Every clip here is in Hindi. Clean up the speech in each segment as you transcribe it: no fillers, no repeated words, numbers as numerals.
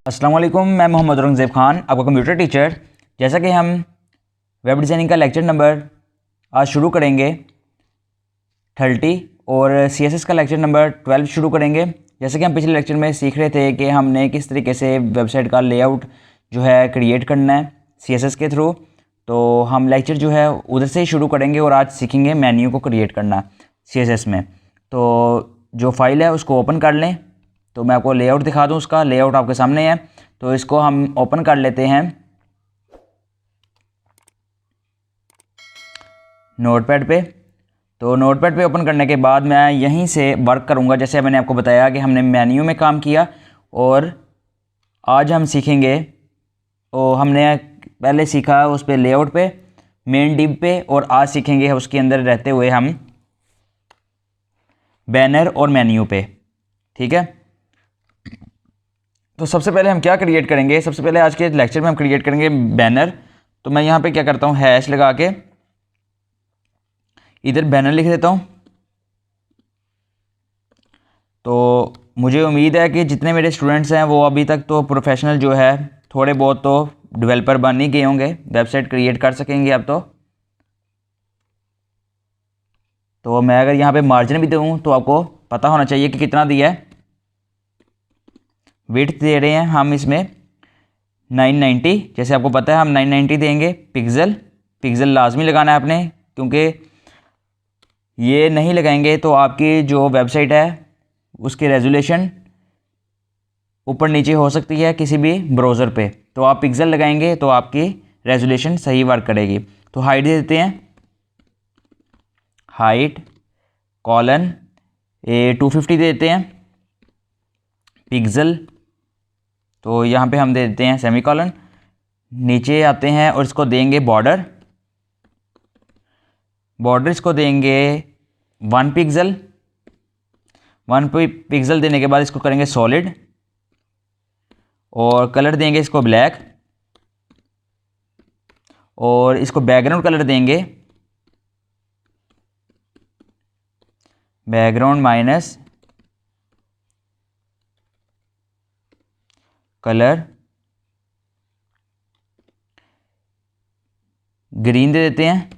अस्सलाम वालेकुम, मैं मोहम्मद औरंगज़ेब ख़ान, आपका कंप्यूटर टीचर। जैसा कि हम वेब डिज़ाइनिंग का लेक्चर नंबर आज शुरू करेंगे 30 और CSS का लेक्चर नंबर 12 शुरू करेंगे। जैसे कि हम पिछले लेक्चर में सीख रहे थे कि हमने किस तरीके से वेबसाइट का लेआउट जो है क्रिएट करना है CSS के थ्रू, तो हम लेक्चर जो है उधर से ही शुरू करेंगे और आज सीखेंगे मेन्यू को क्रिएट करना CSS में। तो जो फाइल है उसको ओपन कर लें। तो मैं आपको लेआउट दिखा दूं, उसका लेआउट आपके सामने है, तो इसको हम ओपन कर लेते हैं नोटपैड पे। तो नोटपैड पे ओपन करने के बाद मैं यहीं से वर्क करूंगा। जैसे मैंने आपको बताया कि हमने मेन्यू में काम किया और आज हम सीखेंगे, और हमने पहले सीखा उस पे लेआउट पे, मेन डिव पे, और आज सीखेंगे उसके अंदर रहते हुए हम बैनर और मेन्यू पे। ठीक है, तो सबसे पहले हम क्या क्रिएट करेंगे? सबसे पहले आज के लेक्चर में हम क्रिएट करेंगे बैनर। तो मैं यहाँ पे क्या करता हूँ, हैश लगा के इधर बैनर लिख देता हूँ। तो मुझे उम्मीद है कि जितने मेरे स्टूडेंट्स हैं वो अभी तक तो प्रोफेशनल जो है, थोड़े बहुत तो डेवलपर बन ही गए होंगे, वेबसाइट क्रिएट कर सकेंगे अब तो मैं अगर यहाँ पे मार्जिन भी दूँ तो आपको पता होना चाहिए कि कितना दिया है। विड्थ दे रहे हैं हम इसमें 990, जैसे आपको पता है हम 990 देंगे। पिक्सल लाजमी लगाना है आपने, क्योंकि ये नहीं लगाएंगे तो आपकी जो वेबसाइट है उसकी रेजोल्यूशन ऊपर नीचे हो सकती है किसी भी ब्राउज़र पे। तो आप पिक्सल लगाएंगे तो आपकी रेजोल्यूशन सही वर्क करेगी। तो हाइट दे देते हैं, हाइट कॉलन 250 दे देते हैं। पिक्सल तो यहाँ पे हम दे देते हैं सेमीकोलन। नीचे आते हैं और इसको देंगे बॉर्डर इसको देंगे 1 पिक्सल। 1 पिक्सल देने के बाद इसको करेंगे सॉलिड, और कलर देंगे इसको ब्लैक, और इसको बैकग्राउंड कलर देंगे बैकग्राउंड माइनस कलर ग्रीन दे देते हैं।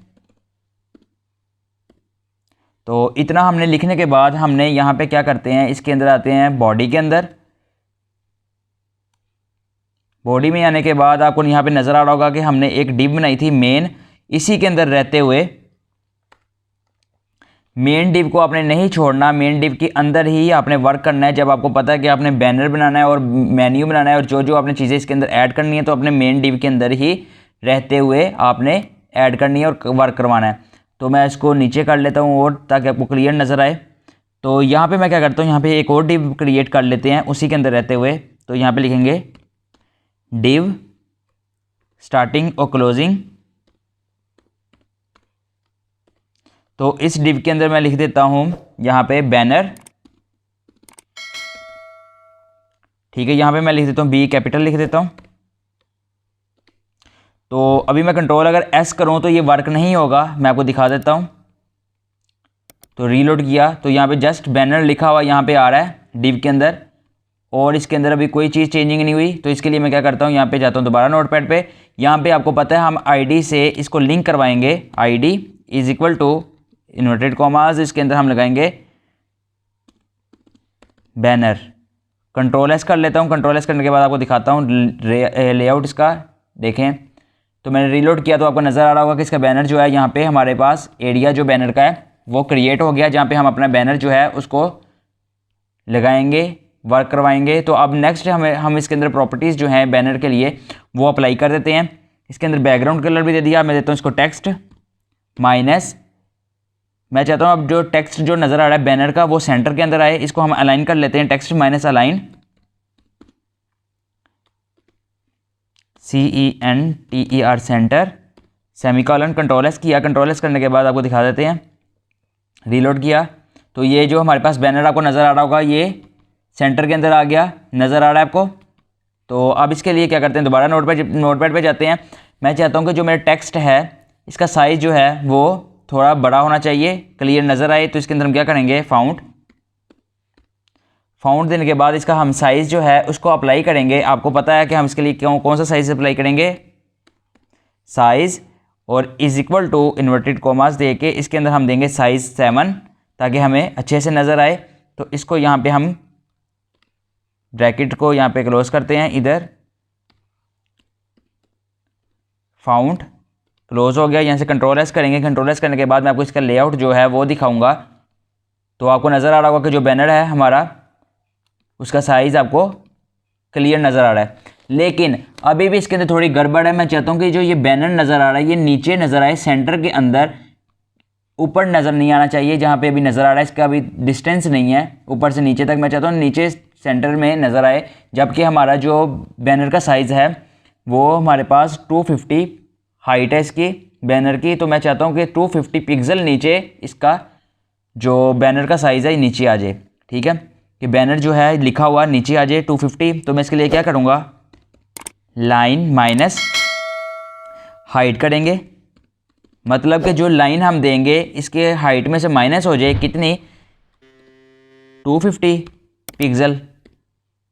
तो इतना हमने लिखने के बाद हमने यहाँ पे क्या करते हैं, इसके अंदर आते हैं बॉडी के अंदर। बॉडी में आने के बाद आपको यहाँ पे नज़र आ रहा होगा कि हमने एक डिव बनाई थी मेन। इसी के अंदर रहते हुए मेन डिव को आपने नहीं छोड़ना, मेन डिव के अंदर ही आपने वर्क करना है। जब आपको पता है कि आपने बैनर बनाना है और मेन्यू बनाना है और जो जो आपने चीज़ें इसके अंदर ऐड करनी है, तो अपने मेन डिव के अंदर ही रहते हुए आपने ऐड करनी है और वर्क करवाना है। तो मैं इसको नीचे कर लेता हूँ और ताकि आपको क्लियर नज़र आए। तो यहाँ पे मैं क्या करता हूँ, यहाँ पे एक और डिव क्रिएट कर लेते हैं उसी के अंदर रहते हुए। तो यहाँ पे लिखेंगे डिव स्टार्टिंग और क्लोजिंग। तो इस डिव के अंदर मैं लिख देता हूँ यहाँ पे बैनर। ठीक है, यहाँ पे मैं लिख देता हूँ B कैपिटल लिख देता हूँ। तो अभी मैं कंट्रोल अगर S करूँ तो ये वर्क नहीं होगा, मैं आपको दिखा देता हूँ। तो रीलोड किया तो यहाँ पे जस्ट बैनर लिखा हुआ यहाँ पे आ रहा है डिव के अंदर, और इसके अंदर अभी कोई चीज़ चेंजिंग नहीं हुई। तो इसके लिए मैं क्या करता हूँ, यहाँ पे जाता हूँ दोबारा नोटपैड पे। यहाँ पे आपको पता है हम ID से इसको लिंक करवाएंगे। ID is equal to inverted commas, इसके अंदर हम लगाएंगे बैनर। कंट्रोल S कर लेता हूँ। कंट्रोल S करने के बाद आपको दिखाता हूँ लेआउट इसका। देखें तो मैंने रीलोड किया तो आपको नज़र आ रहा होगा कि इसका बैनर जो है यहाँ पे हमारे पास एरिया जो बैनर का है वो क्रिएट हो गया, जहाँ पे हम अपना बैनर जो है उसको लगाएंगे, वर्क करवाएंगे। तो अब नेक्स्ट हम इसके अंदर प्रॉपर्टीज़ जो हैं बैनर के लिए वो अप्लाई कर देते हैं। इसके अंदर बैकग्राउंड कलर भी दे दिया। मैं देता हूँ इसको टेक्स्ट माइनस, मैं चाहता हूँ अब जो टेक्स्ट जो नज़र आ रहा है बैनर का वो सेंटर के अंदर आए। इसको हम अलाइन कर लेते हैं, text minus align, CENTER centre, semicolon. Control S किया। कंट्रोल S करने के बाद आपको दिखा देते हैं, रीलोड किया तो ये जो हमारे पास बैनर आपको नज़र आ रहा होगा ये सेंटर के अंदर आ गया, नज़र आ रहा है आपको। तो अब इसके लिए क्या करते हैं, दोबारा नोटपैड पे जाते हैं। मैं चाहता हूँ कि जो मेरा टेक्स्ट है इसका साइज़ जो है वो थोड़ा बड़ा होना चाहिए, क्लियर नज़र आए। तो इसके अंदर हम क्या करेंगे, फाउंड देने के बाद इसका हम साइज़ जो है उसको अप्लाई करेंगे। आपको पता है कि हम इसके लिए कौन सा साइज़ अप्लाई करेंगे, साइज़ और is equal to inverted commas दे के इसके अंदर हम देंगे साइज़ 7 ताकि हमें अच्छे से नज़र आए। तो इसको यहाँ पे हम ब्रैकेट को यहाँ पे क्लोज करते हैं, इधर फाउंड क्लोज हो गया। यहाँ से कंट्रोल एस करेंगे। कंट्रोल एस करने के बाद मैं आपको इसका लेआउट जो है वो दिखाऊंगा। तो आपको नज़र आ रहा होगा कि जो बैनर है हमारा उसका साइज़ आपको क्लियर नज़र आ रहा है, लेकिन अभी भी इसके अंदर थोड़ी गड़बड़ है। मैं चाहता हूँ कि जो ये बैनर नज़र आ रहा है ये नीचे नज़र आए, सेंटर के अंदर, ऊपर नज़र नहीं आना चाहिए। जहाँ पे अभी नज़र आ रहा है इसका अभी डिस्टेंस नहीं है ऊपर से नीचे तक। मैं चाहता हूँ नीचे सेंटर में नज़र आए, जबकि हमारा जो बैनर का साइज़ है वो हमारे पास 250 हाइट है इसकी बैनर की। तो मैं चाहता हूँ कि 250 पिक्सल नीचे इसका जो बैनर का साइज़ है नीचे आ जाए। ठीक है, कि बैनर जो है लिखा हुआ नीचे आ जाए 250। तो मैं इसके लिए क्या करूँगा, लाइन माइनस हाइट करेंगे। मतलब कि जो लाइन हम देंगे इसके हाइट में से माइनस हो जाए कितनी, 250 पिक्सल।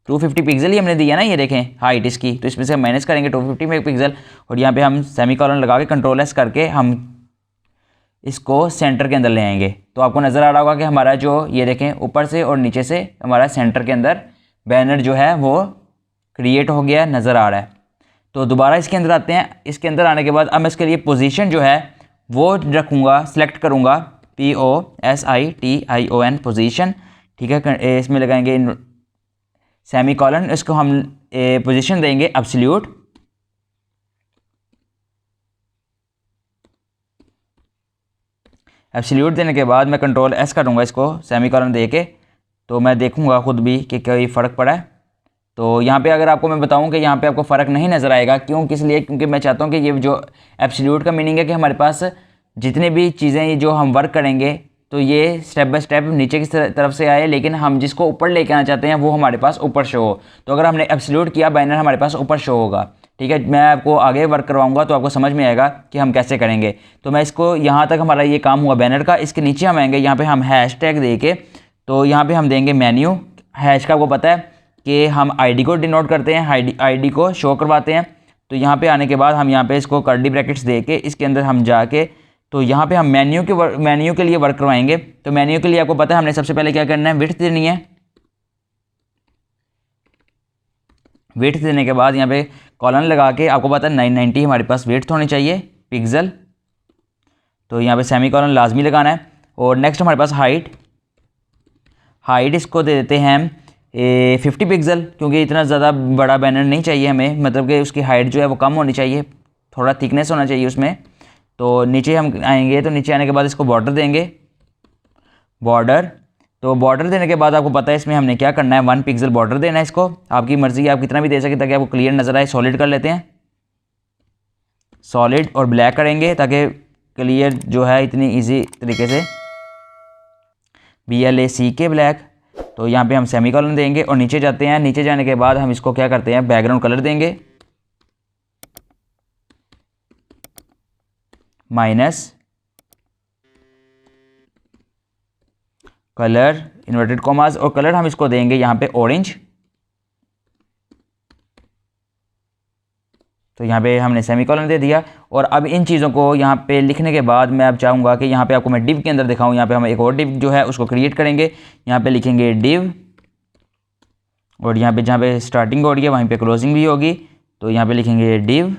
250 पिक्सल ही हमने दिया ना, ये देखें हाइट इसकी, तो इसमें से माइनस करेंगे 250 पिक्सल और यहाँ पे हम सेमीकोलन लगा के कंट्रोल एस करके हम इसको सेंटर के अंदर ले आएंगे। तो आपको नज़र आ रहा होगा कि हमारा जो ये देखें ऊपर से और नीचे से हमारा सेंटर के अंदर बैनर जो है वो क्रिएट हो गया, नज़र आ रहा है। तो दोबारा इसके अंदर आते हैं। इसके अंदर आने के बाद अब मैं इसके लिए पोजीशन जो है वो रखूँगा, सेलेक्ट करूँगा POSITION पोजीशन। ठीक है, इसमें लगाएंगे सेमीकोलन, इसको हम पोजीशन देंगे एब्सोल्यूट। एब्सोल्यूट देने के बाद मैं कंट्रोल एस करूँगा इसको सेमीकोलन दे के, तो मैं देखूँगा ख़ुद भी कि कोई फ़र्क पड़ा है। तो यहाँ पे अगर आपको मैं बताऊँ कि यहाँ पे आपको फ़र्क नहीं नज़र आएगा, क्यों, किस लिए, क्योंकि मैं चाहता हूँ कि ये जो एब्सोल्यूट का मीनिंग है कि हमारे पास जितनी भी चीज़ें जो हम वर्क करेंगे तो ये स्टेप बाय स्टेप नीचे की तरफ से आए, लेकिन हम जिसको ऊपर लेके आना चाहते हैं वो हमारे पास ऊपर शो हो। तो अगर हमने एब्सोल्यूट किया बैनर हमारे पास ऊपर शो होगा। ठीक है, मैं आपको आगे वर्क करवाऊंगा तो आपको समझ में आएगा कि हम कैसे करेंगे। तो मैं इसको यहाँ तक हमारा ये काम हुआ बैनर का। इसके नीचे हम आएंगे, यहाँ पे हम हैश टैग दे के, तो यहाँ पे हम देंगे मेन्यू। हैश का आपको पता है कि हम आईडी को डिनोट करते हैं, आईडी को शो करवाते हैं। तो यहाँ पे आने के बाद हम यहाँ पे इसको कर्ली ब्रैकेट्स दे के इसके अंदर हम जाके तो यहाँ पे हम मेन्यू के लिए वर्क करवाएंगे। तो मेन्यू के लिए आपको पता है हमने सबसे पहले क्या करना है, विड्थ देनी है। विड्थ देने के बाद यहाँ पे कॉलन लगा के आपको पता है 990 हमारे पास विड्थ होनी चाहिए पिक्सल। तो यहाँ पे सेमी कॉलन लाजमी लगाना है। और नेक्स्ट हमारे पास हाइट इसको दे देते हैं 50 पिक्सल, क्योंकि इतना ज़्यादा बड़ा बैनर नहीं चाहिए हमें, मतलब कि उसकी हाइट जो है वो कम होनी चाहिए, थोड़ा थिकनेस होना चाहिए उसमें। तो नीचे हम आएंगे, तो नीचे आने के बाद इसको बॉर्डर देंगे, बॉर्डर। तो बॉर्डर देने के बाद आपको पता है इसमें हमने क्या करना है, 1 पिक्सल बॉर्डर देना है इसको। आपकी मर्ज़ी, आप कितना भी दे सके ताकि आपको क्लियर नज़र आए। सॉलिड कर लेते हैं, सॉलिड और ब्लैक करेंगे ताकि क्लियर जो है इतनी ईजी तरीके से, BLACK ब्लैक। तो यहाँ पे हम सेमीकोलन देंगे और नीचे जाते हैं। नीचे जाने के बाद हम इसको क्या करते हैं, बैकग्राउंड कलर देंगे माइनस कलर इन्वर्टेड कॉमास, और कलर हम इसको देंगे यहाँ पे ऑरेंज। तो यहाँ पे हमने सेमीकोलन दे दिया। और अब इन चीज़ों को यहाँ पे लिखने के बाद मैं अब चाहूँगा कि यहाँ पे आपको मैं डिव के अंदर दिखाऊँ। यहाँ पे हम एक और डिव जो है उसको क्रिएट करेंगे। यहाँ पे लिखेंगे डिव, और यहाँ पे जहाँ पे स्टार्टिंग हो रही है वहीं पे क्लोजिंग भी होगी, तो यहाँ पे लिखेंगे डिव।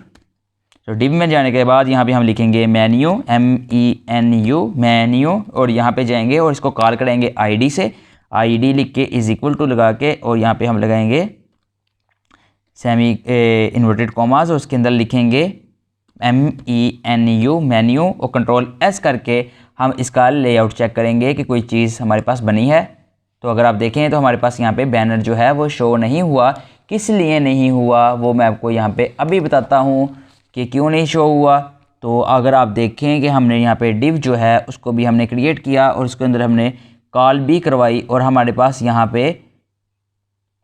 तो डिव में जाने के बाद यहाँ पे हम लिखेंगे मेन्यू, MENU मेन्यू, और यहाँ पे जाएंगे और इसको कॉल करेंगे ID से। ID लिख के इज़ इक्वल टू लगा के, और यहाँ पे हम लगाएंगे सेमी इन्वर्टेड कॉमास, और उसके अंदर लिखेंगे MENU मेन्यू, और कंट्रोल S करके हम इसका लेआउट चेक करेंगे कि कोई चीज़ हमारे पास बनी है। तो अगर आप देखें तो हमारे पास यहाँ पे बैनर जो है वो शो नहीं हुआ। किस लिए नहीं हुआ वो मैं आपको यहाँ पे अभी बताता हूँ कि क्यों नहीं शो हुआ। तो अगर आप देखें कि हमने यहाँ पे डिव जो है उसको भी हमने क्रिएट किया और उसके अंदर हमने कॉल भी करवाई, और हमारे पास यहाँ पे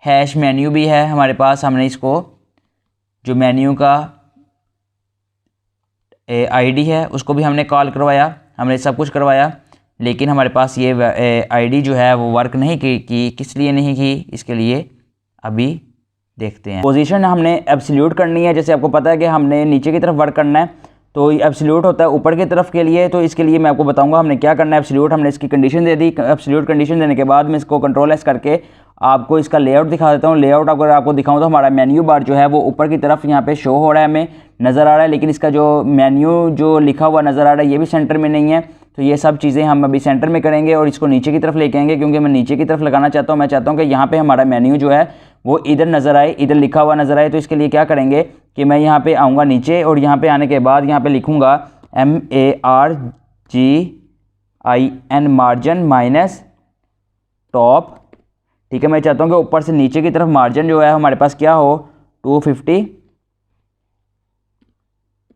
हैश मेन्यू भी है हमारे पास। हमने इसको जो मेन्यू का ID है उसको भी हमने कॉल करवाया, हमने सब कुछ करवाया। लेकिन हमारे पास ये आईडी जो है वो वर्क नहीं की। किस लिए नहीं की, इसके लिए अभी देखते हैं। पोजीशन हमने एब्सोल्यूट करनी है, जैसे आपको पता है कि हमने नीचे की तरफ वर्क करना है, तो एब्सोल्यूट होता है ऊपर की तरफ के लिए। तो इसके लिए मैं आपको बताऊंगा हमने क्या करना है। एब्सोल्यूट हमने इसकी कंडीशन दे दी। एब्सोल्यूट कंडीशन देने के बाद मैं इसको कंट्रोल एस करके आपको इसका लेआउट दिखा देता हूँ। लेआउट अगर आपको दिखाऊँ तो हमारा मेन्यू बार जो है वो ऊपर की तरफ यहाँ पे शो हो रहा है, हमें नज़र आ रहा है, लेकिन इसका जो मेन्यू जो लिखा हुआ नज़र आ रहा है ये भी सेंटर में नहीं है। तो ये सब चीज़ें हम अभी सेंटर में करेंगे और इसको नीचे की तरफ लेके आएंगे, क्योंकि मैं नीचे की तरफ लगाना चाहता हूँ। मैं चाहता हूँ कि यहाँ पे हमारा मेन्यू जो है वो इधर नज़र आए, इधर लिखा हुआ नज़र आए। तो इसके लिए क्या करेंगे कि मैं यहाँ पे आऊँगा नीचे, और यहाँ पे आने के बाद यहाँ पे लिखूँगा MARGIN मार्जिन माइनस टॉप। ठीक है, मैं चाहता हूँ कि ऊपर से नीचे की तरफ मार्जिन जो है हमारे पास क्या हो, 250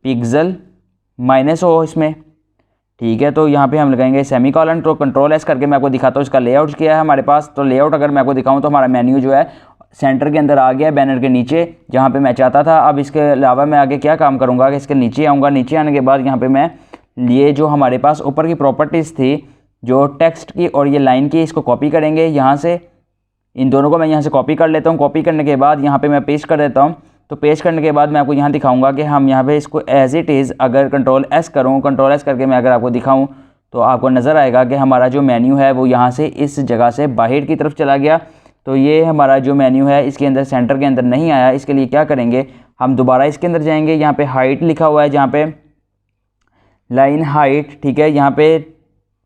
पिक्सल माइनस हो इसमें। ठीक है, तो यहाँ पे हम लगाएंगे सेमीकोलन। तो कंट्रोल एस करके मैं आपको दिखाता हूँ इसका लेआउट क्या है हमारे पास। तो लेआउट अगर मैं आपको दिखाऊँ तो हमारा मेन्यू जो है सेंटर के अंदर आ गया, बैनर के नीचे जहाँ पे मैं चाहता था। अब इसके अलावा मैं आगे क्या काम करूँगा कि इसके नीचे आऊँगा। नीचे आने के बाद यहाँ पे मैं ये जो हमारे पास ऊपर की प्रॉपर्टीज़ थी, जो टेक्स्ट की और ये लाइन की, इसको कॉपी करेंगे यहाँ से। इन दोनों को मैं यहाँ से कॉपी कर लेता हूँ। कॉपी करने के बाद यहाँ पे मैं पेस्ट कर देता हूँ। तो पेस्ट करने के बाद मैं आपको यहाँ दिखाऊंगा कि हम यहाँ पे इसको एज इट इज़ अगर कंट्रोल एस करूँ, कंट्रोल एस करके मैं अगर आपको दिखाऊँ तो आपको नज़र आएगा कि हमारा जो मेन्यू है वो यहाँ से इस जगह से बाहर की तरफ चला गया। तो ये हमारा जो मेन्यू है इसके अंदर सेंटर के अंदर नहीं आया। इसके लिए क्या करेंगे, हम दोबारा इसके अंदर जाएंगे। यहाँ पे हाइट लिखा हुआ है, जहाँ पे लाइन हाइट, ठीक है, यहाँ पे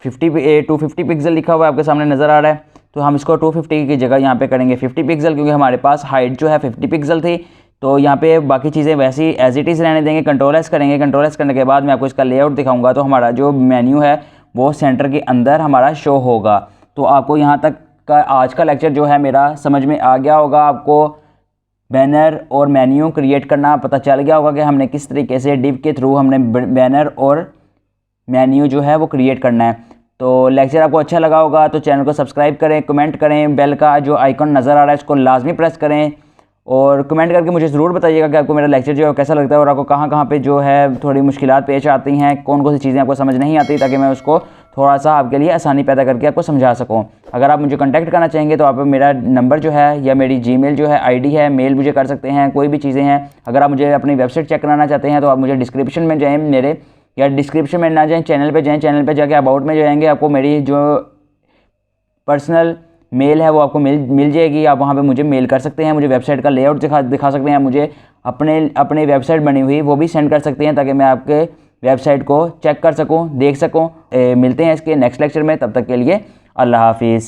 250 पिक्सल लिखा हुआ है, आपके सामने नज़र आ रहा है। तो हम इसको 250 की जगह यहाँ पे करेंगे 50 पिक्सल, क्योंकि हमारे पास हाइट जो है 50 पिक्सल थी। तो यहाँ पे बाकी चीज़ें वैसे ही एज इट इज़ रहने देंगे। कंट्रोल एस करेंगे। कंट्रोल एस करने के बाद मैं आपको इसका लेआउट दिखाऊंगा। तो हमारा जो मेन्यू है वो सेंटर के अंदर हमारा शो होगा। तो आपको यहाँ तक का आज का लेक्चर जो है मेरा समझ में आ गया होगा। आपको बैनर और मेन्यू क्रिएट करना पता चल गया होगा कि हमने किस तरीके से डिव के थ्रू हमने बैनर और मेन्यू जो है वो क्रिएट करना है। तो लेक्चर आपको अच्छा लगा होगा तो चैनल को सब्सक्राइब करें, कमेंट करें, बेल का जो आइकन नज़र आ रहा है इसको लाजमी प्रेस करें, और कमेंट करके मुझे ज़रूर बताइएगा कि आपको मेरा लेक्चर जो है कैसा लगता है और आपको कहाँ पे जो है थोड़ी मुश्किलात पेश आती हैं, कौन कौन सी चीज़ें आपको समझ नहीं आती, ताकि मैं उसको थोड़ा सा आपके लिए आसानी पैदा करके आपको समझा सकूँ। अगर आप मुझे कॉन्टैक्ट करना चाहेंगे तो आप मेरा नंबर जो है या मेरी जीमेल जो है आईडी है, मेल मुझे कर सकते हैं। कोई भी चीज़ें हैं, अगर आप मुझे अपनी वेबसाइट चेक कराना चाहते हैं तो आप मुझे डिस्क्रिप्शन में जाएँ मेरे, या डिस्क्रिप्शन में ना जाएँ, चैनल पे जाएँ। चैनल पे जाके अबाउट में जाएंगे, आपको मेरी जो पर्सनल मेल है वो आपको मिल जाएगी। आप वहाँ पे मुझे मेल कर सकते हैं, मुझे वेबसाइट का लेआउट दिखा सकते हैं, मुझे अपने वेबसाइट बनी हुई वो भी सेंड कर सकते हैं, ताकि मैं आपके वेबसाइट को चेक कर सकूँ, देख सकूँ। मिलते हैं इसके नेक्स्ट लेक्चर में, तब तक के लिए अल्लाह हाफिज़।